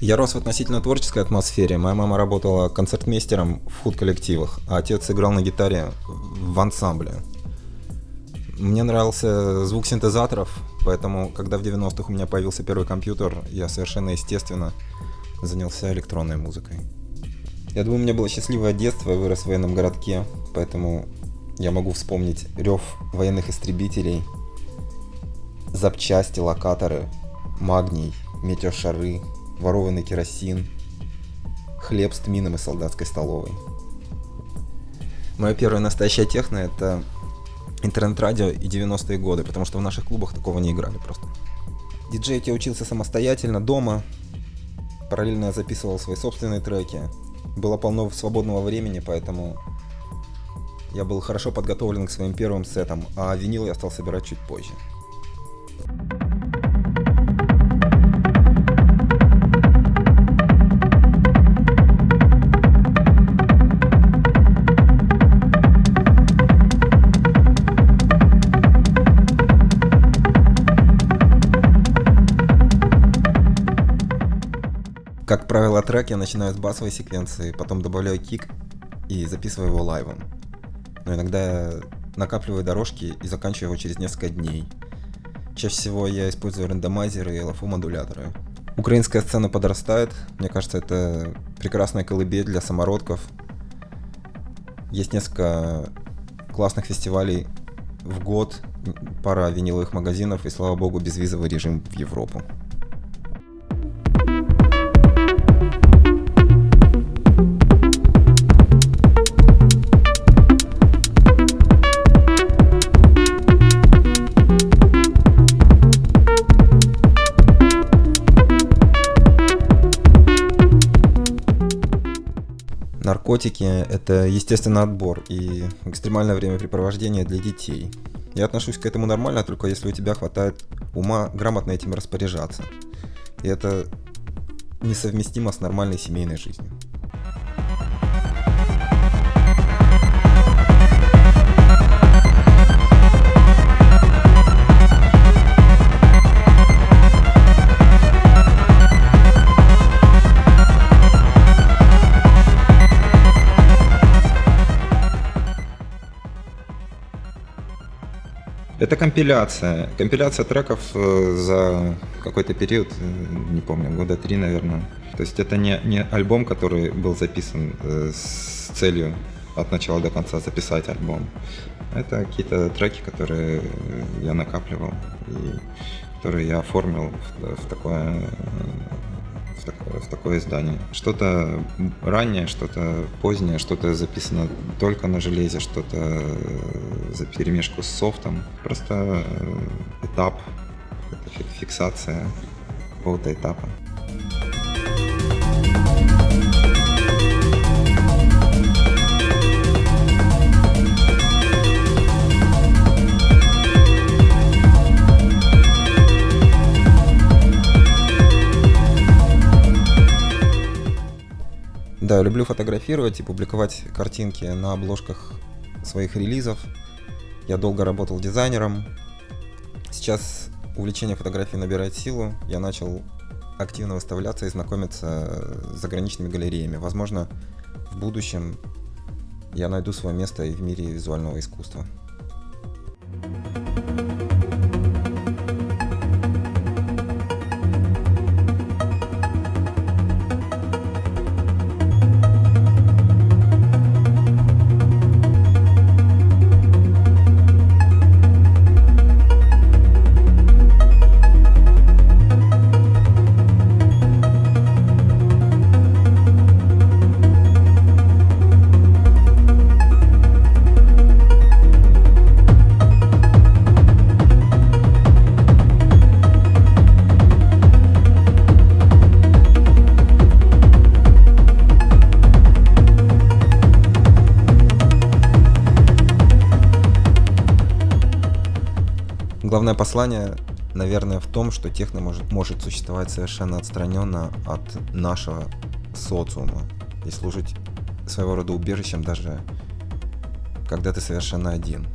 Я рос в относительно творческой атмосфере. Моя мама работала концертмейстером в худ-коллективах, а отец играл на гитаре в ансамбле. Мне нравился звук синтезаторов, поэтому, когда в 90-х у меня появился первый компьютер, я совершенно естественно занялся электронной музыкой. Я думаю, у меня было счастливое детство, я вырос в военном городке, поэтому я могу вспомнить рев военных истребителей, запчасти, локаторы, магний, метеошары, ворованный керосин, хлеб с тмином из солдатской столовой. Моя первая настоящая техно — это интернет-радио и 90-е годы, потому что в наших клубах такого не играли просто. Диджеить я учился самостоятельно, дома. Параллельно я записывал свои собственные треки. Было полно свободного времени, поэтому я был хорошо подготовлен к своим первым сетам, а винил я стал собирать чуть позже. Как правило, трек я начинаю с басовой секвенции, потом добавляю кик и записываю его лайвом. Но иногда я накапливаю дорожки и заканчиваю его через несколько дней. Чаще всего я использую рандомайзеры и LFO-модуляторы. Украинская сцена подрастает, мне кажется, это прекрасная колыбель для самородков. Есть несколько классных фестивалей в год, пара виниловых магазинов и, слава богу, безвизовый режим в Европу. Наркотики — это естественный отбор и экстремальное времяпрепровождение для детей. Я отношусь к этому нормально, только если у тебя хватает ума грамотно этим распоряжаться. И это несовместимо с нормальной семейной жизнью. Это компиляция треков за какой-то период, не помню, года 3, наверное. То есть это не альбом, который был записан с целью от начала до конца записать альбом. Это какие-то треки, которые я накапливал и которые я оформил в такое издание. Что-то раннее, что-то позднее, что-то записано только на железе, что-то за перемешку с софтом. Просто этап, фиксация какого-то этапа. Да, я люблю фотографировать и публиковать картинки на обложках своих релизов. Я долго работал дизайнером. Сейчас увлечение фотографией набирает силу. Я начал активно выставляться и знакомиться с заграничными галереями. Возможно, в будущем я найду свое место и в мире визуального искусства. Главное послание, наверное, в том, что техно может существовать совершенно отстраненно от нашего социума и служить своего рода убежищем даже когда ты совершенно один.